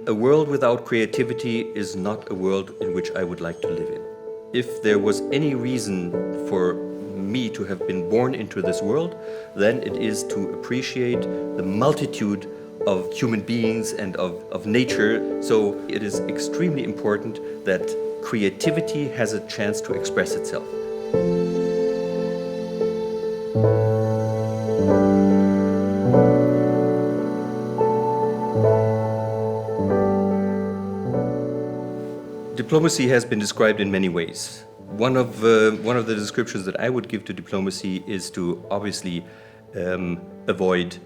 A world without creativity is not a world in which I would like to live in. If there was any reason for me to have been born into this world, then it is to appreciate the multitude of human beings and of nature. So it is extremely important that creativity has a chance to express itself. Diplomacy has been described in many ways. One of the descriptions that I would give to diplomacy is to obviously avoid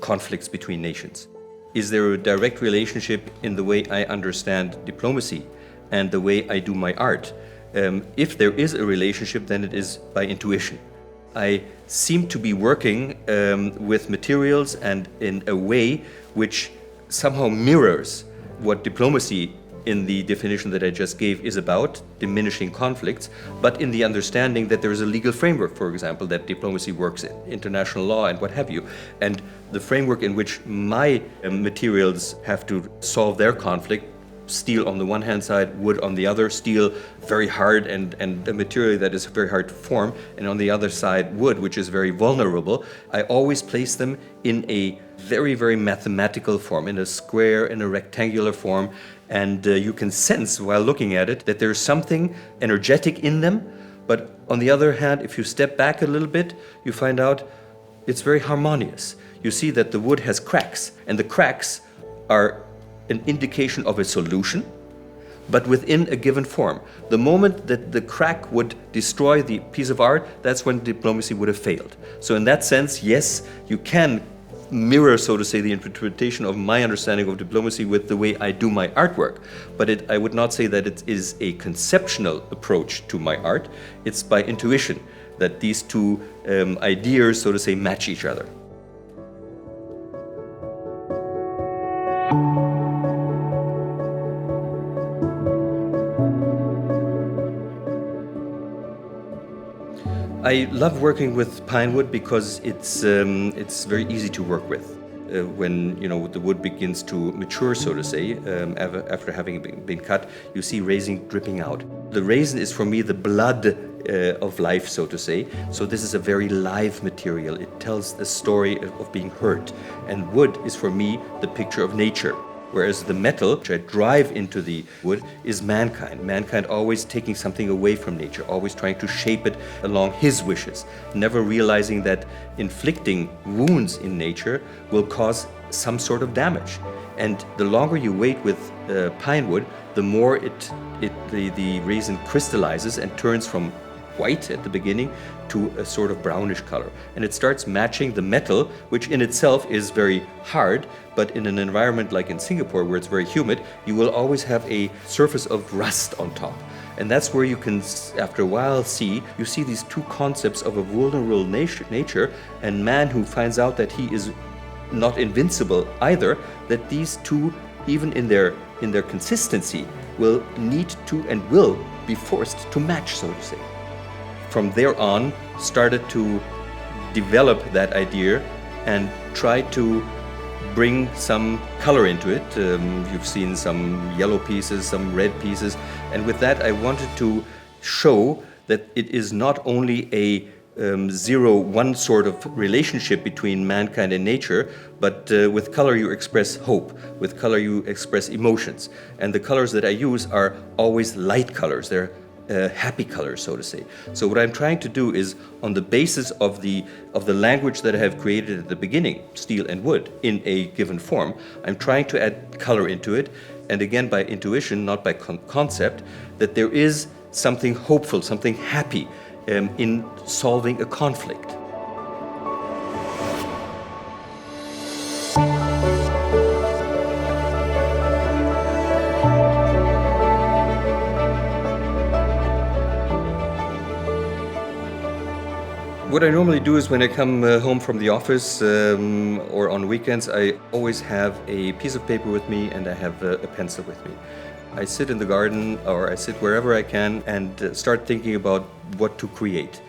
conflicts between nations. Is there a direct relationship in the way I understand diplomacy and the way I do my art? If there is a relationship, then it is by intuition. I seem to be working with materials and in a way which somehow mirrors what diplomacy in the definition that I just gave is about, diminishing conflicts, but in the understanding that there is a legal framework, for example, that diplomacy works in, international law and what have you. And the framework in which my materials have to solve their conflict, steel on the one hand side, wood on the other, steel very hard and a material that is very hard to form, and on the other side wood, which is very vulnerable. I always place them in a very, very mathematical form, in a square, in a rectangular form, and you can sense while looking at it that there's something energetic in them, but on the other hand, if you step back a little bit, you find out it's very harmonious. You see that the wood has cracks, and the cracks are an indication of a solution, but within a given form. The moment that the crack would destroy the piece of art, that's when diplomacy would have failed. So in that sense, yes, you can mirror, so to say, the interpretation of my understanding of diplomacy with the way I do my artwork. But I would not say that it is a conceptual approach to my art. It's by intuition that these two ideas, so to say, match each other. I love working with pine wood because it's very easy to work with. When the wood begins to mature, so to say, after having been cut, you see resin dripping out. The resin is for me the blood of life, so to say. So this is a very live material. It tells the story of being hurt. And wood is for me the picture of nature. Whereas the metal, which I drive into the wood, is mankind. Mankind always taking something away from nature, always trying to shape it along his wishes, never realizing that inflicting wounds in nature will cause some sort of damage. And the longer you wait with pine wood, the more the resin crystallizes and turns from white at the beginning to a sort of brownish color. And it starts matching the metal, which in itself is very hard, but in an environment like in Singapore where it's very humid, you will always have a surface of rust on top. And that's where you can, after a while, you see these two concepts of a vulnerable nature and man who finds out that he is not invincible either, that these two, even in their consistency, will need to and will be forced to match, so to say. From there on, started to develop that idea and try to bring some color into it. You've seen some yellow pieces, some red pieces, and with that I wanted to show that it is not only a 0-1 sort of relationship between mankind and nature, but with color you express hope, with color you express emotions. And the colors that I use are always light colors. They're happy colors, so to say. So what I'm trying to do is, on the basis of the language that I have created at the beginning, steel and wood, in a given form, I'm trying to add color into it, and again by intuition, not by concept, that there is something hopeful, something happy in solving a conflict. What I normally do is when I come home from the office or on weekends, I always have a piece of paper with me and I have a pencil with me. I sit in the garden or I sit wherever I can and start thinking about what to create.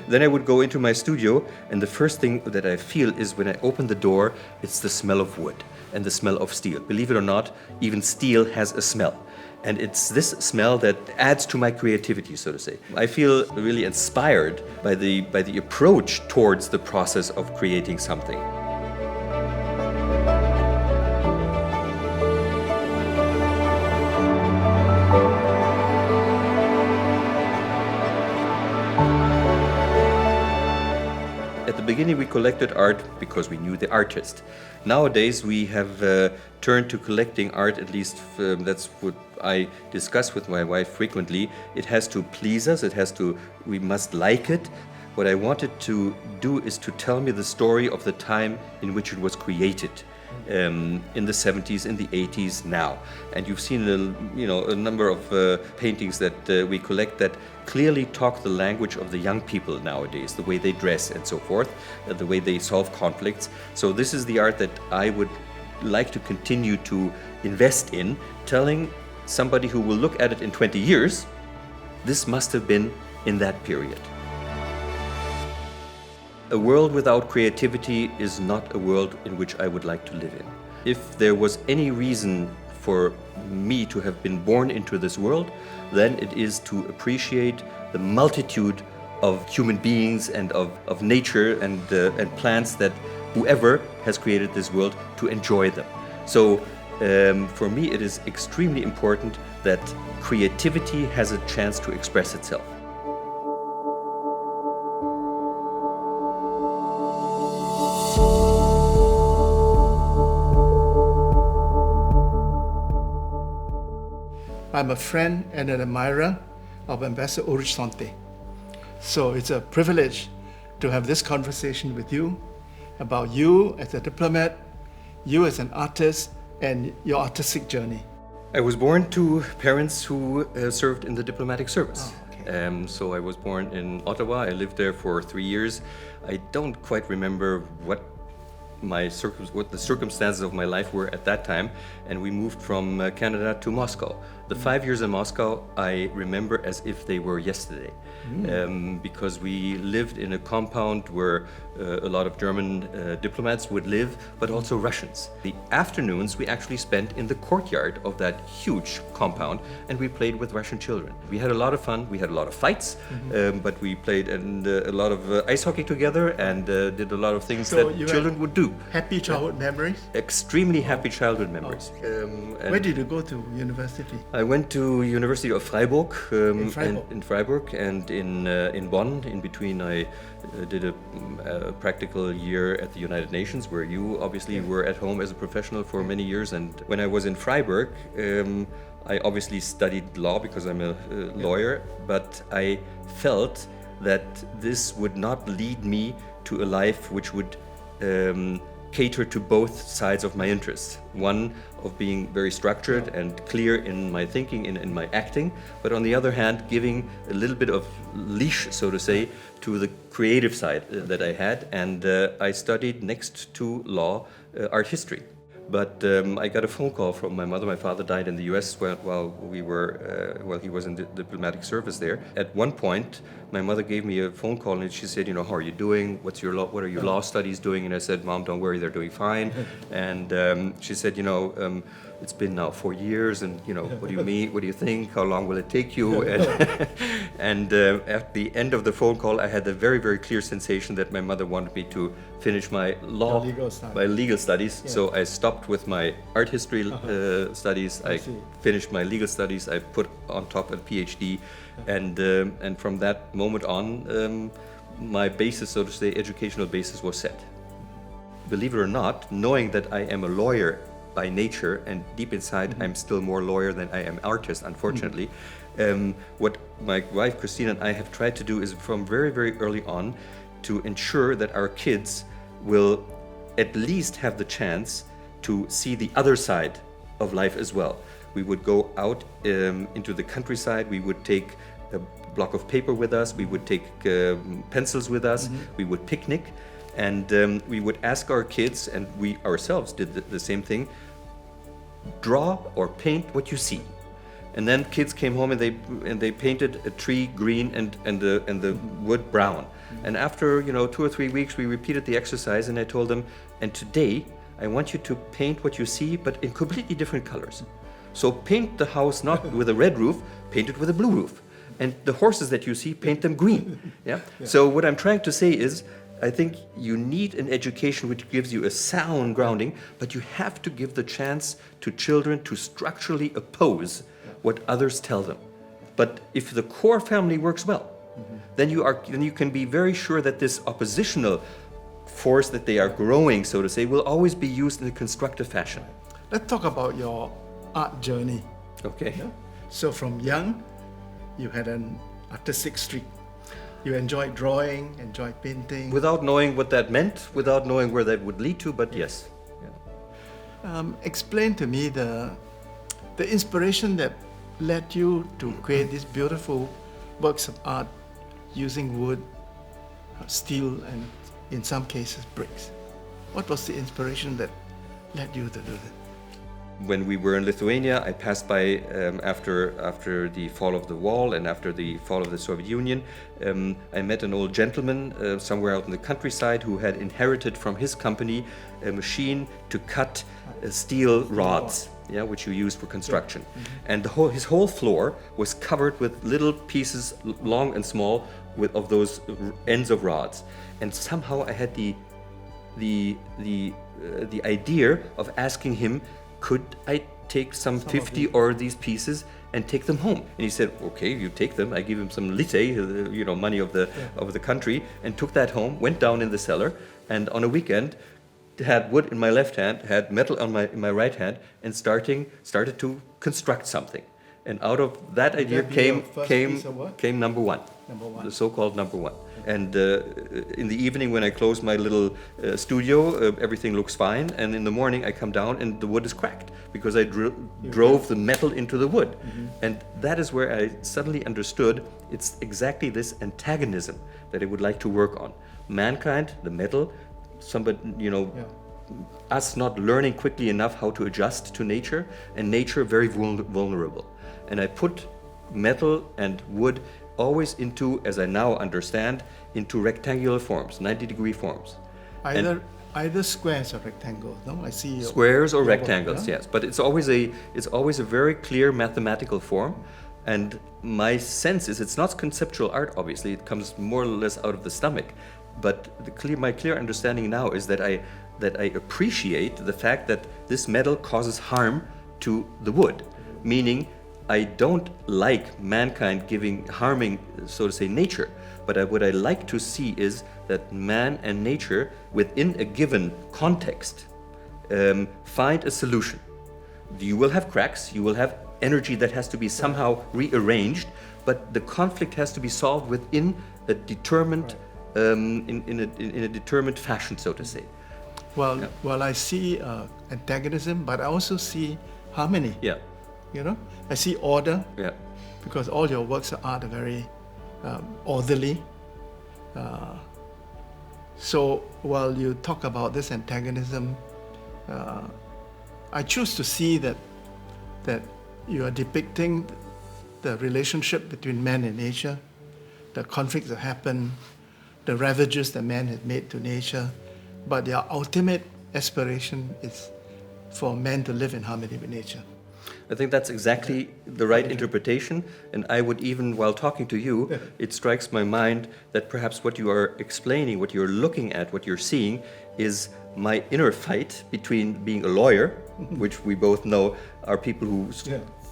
Then I would go into my studio, and the first thing that I feel is when I open the door, it's the smell of wood. and the smell of steel. Believe it or not, even steel has a smell. And it's this smell that adds to my creativity, so to say. I feel really inspired by the approach towards the process of creating something. At the beginning, we collected art because we knew the artist. Nowadays, we have turned to collecting art, at least that's what I discuss with my wife frequently. It has to please us, we must like it. What I wanted to do is to tell me the story of the time in which it was created. In the 70s, in the 80s, now. And you've seen a number of paintings that we collect that clearly talk the language of the young people nowadays, the way they dress and so forth, the way they solve conflicts. So this is the art that I would like to continue to invest in, telling somebody who will look at it in 20 years, this must have been in that period. A world without creativity is not a world in which I would like to live in. If there was any reason for me to have been born into this world, then it is to appreciate the multitude of human beings and of nature and plants that whoever has created this world, to enjoy them. So for me it is extremely important that creativity has a chance to express itself. I'm a friend and an admirer of Ambassador Ulrich Sante. So it's a privilege to have this conversation with you about you as a diplomat, you as an artist, and your artistic journey. I was born to parents who served in the diplomatic service. Oh, okay. So I was born in Ottawa. I lived there for 3 years. I don't quite remember what the circumstances of my life were at that time, and we moved from Canada to Moscow. The 5 years in Moscow I remember as if they were yesterday, because we lived in a compound where a lot of German diplomats would live, but also Russians. The afternoons we actually spent in the courtyard of that huge compound, and we played with Russian children. We had a lot of fun, we had a lot of fights, but we played a lot of ice hockey together and did a lot of things that children would do. Happy childhood memories? Extremely happy childhood memories. Where did you go to university? I went to University of Freiburg, Freiburg. in Freiburg and in Bonn. In between, I did a practical year at the United Nations, where you obviously were at home as a professional for many years. And when I was in Freiburg, I obviously studied law because I'm a lawyer, but I felt that this would not lead me to a life which would cater to both sides of my interests. One of being very structured and clear in my thinking, in my acting, but on the other hand, giving a little bit of leash, so to say, to the creative side that I had. And I studied next to law, art history. But I got a phone call from my mother. My father died in the U.S. while he was in the diplomatic service there. At one point, my mother gave me a phone call and she said, how are you doing? What are your law studies doing? And I said, Mom, don't worry, they're doing fine. And she said, it's been now 4 years, and what do you mean? What do you think? How long will it take you? And at the end of the phone call, I had a very, very clear sensation that my mother wanted me to finish my legal studies. Yeah. So I stopped with my art history studies. I finished my legal studies. I put on top a PhD, and from that moment on, my basis, so to say, educational basis was set. Believe it or not, knowing that I am a lawyer by nature, and deep inside I'm still more lawyer than I am artist, unfortunately. What my wife Christine and I have tried to do is from very, very early on to ensure that our kids will at least have the chance to see the other side of life as well. We would go out into the countryside, we would take a block of paper with us, we would take pencils with us, we would picnic, and we would ask our kids, and we ourselves did the same thing, draw or paint what you see. And then kids came home and they painted a tree green and the wood brown. And after 2 or 3 weeks we repeated the exercise, and I told them, and today I want you to paint what you see, but in completely different colors. So paint the house not with a red roof, paint it with a blue roof. And the horses that you see, paint them green. Yeah? So what I'm trying to say is, I think you need an education which gives you a sound grounding, but you have to give the chance to children to structurally oppose what others tell them. But if the core family works well, then you can be very sure that this oppositional force that they are growing, so to say, will always be used in a constructive fashion. Let's talk about your art journey. Okay. Yeah? So from young, you had an artistic streak. You enjoyed drawing, enjoyed painting. Without knowing what that meant, without knowing where that would lead to, but yes. Yeah. Explain to me the inspiration that led you to create these beautiful works of art using wood, steel, and in some cases bricks. What was the inspiration that led you to do that? When we were in Lithuania, I passed by after the fall of the wall and after the fall of the Soviet Union. I met an old gentleman somewhere out in the countryside who had inherited from his company a machine to cut steel rods, which you use for construction. And his whole floor was covered with little pieces, long and small, of those ends of rods. And somehow I had the idea of asking him, could I take some 50 or these pieces and take them home? And he said, okay, you take them. I give him some lite, money of the country, and took that home, went down in the cellar, and on a weekend had wood in my left hand, had metal in my right hand, and started to construct something. And out of that idea came number one, the so-called number one. And in the evening when I close my little studio, everything looks fine. And in the morning I come down and the wood is cracked because I drove the metal into the wood. And that is where I suddenly understood it's exactly this antagonism that I would like to work on. Mankind, the metal, us not learning quickly enough how to adjust to nature, and nature very vulnerable. And I put metal and wood always into, as I now understand, into rectangular forms, 90-degree forms. Either squares or rectangles. No, I see squares or rectangles. Yes, but it's always a very clear mathematical form. And my sense is it's not conceptual art. Obviously, it comes more or less out of the stomach. But my clear understanding now is that I appreciate the fact that this metal causes harm to the wood, meaning I don't like mankind harming, so to say, nature. But what I like to see is that man and nature, within a given context, find a solution. You will have cracks, you will have energy that has to be somehow rearranged, but the conflict has to be solved within a determined, in a determined fashion, so to say. Well, I see antagonism, but I also see harmony. Yeah. I see order. Yeah. Because all your works of art are very orderly. So while you talk about this antagonism, I choose to see that you are depicting the relationship between man and nature, the conflicts that happen, the ravages that man has made to nature, but their ultimate aspiration is for man to live in harmony with nature. I think that's exactly the right interpretation, and I would even, while talking to you, it strikes my mind that perhaps what you are explaining, what you're looking at, what you're seeing, is my inner fight between being a lawyer, which we both know are people who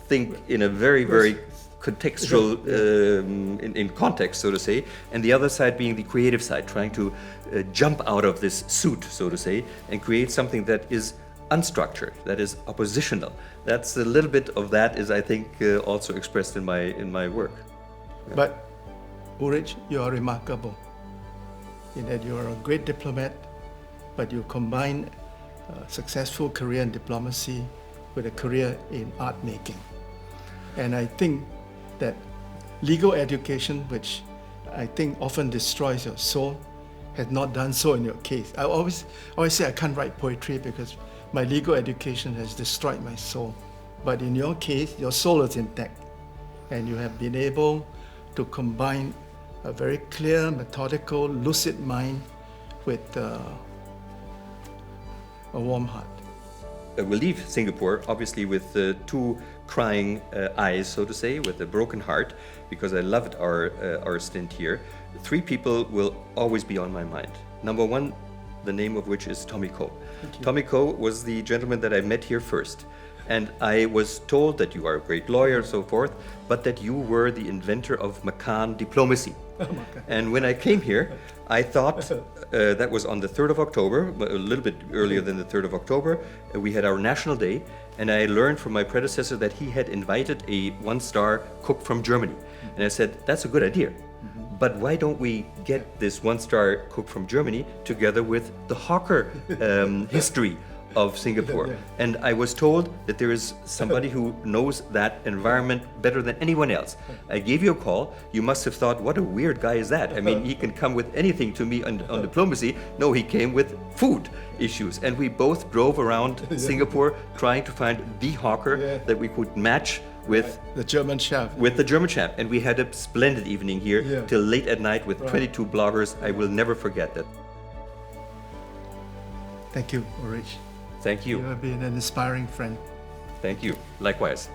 think in a very, very contextual, in context, so to say, and the other side being the creative side, trying to jump out of this suit, so to say, and create something that is unstructured, that is oppositional. That's a little bit of that is, I think, also expressed in my work. Yeah. But Ulrich, you are remarkable in that you are a great diplomat, but you combine a successful career in diplomacy with a career in art making. And I think that legal education, which I think often destroys your soul, has not done so in your case. I always say I can't write poetry because my legal education has destroyed my soul. But in your case, your soul is intact. And you have been able to combine a very clear, methodical, lucid mind with a warm heart. We'll leave Singapore, obviously, with two crying eyes, so to say, with a broken heart, because I loved our stint here. Three people will always be on my mind. Number one, the name of which is Tommy Ko. Tommy Ko was the gentleman that I met here first. And I was told that you are a great lawyer and so forth, but that you were the inventor of Macan diplomacy. And when I came here, I thought that was on the 3rd of October, a little bit earlier than the 3rd of October. We had our National Day, and I learned from my predecessor that he had invited a one-star cook from Germany. And I said, that's a good idea. But why don't we get this one-star cook from Germany together with the hawker history of Singapore? And I was told that there is somebody who knows that environment better than anyone else. I gave you a call. You must have thought, what a weird guy is that? I mean, he can come with anything to me on diplomacy. No, he came with food issues. And we both drove around Singapore trying to find the hawker that we could match with the German chef. With the German chef. And we had a splendid evening here till late at night with 22 bloggers. I will never forget that. Thank you, Ulrich. Thank you. You have been an inspiring friend. Thank you. Likewise.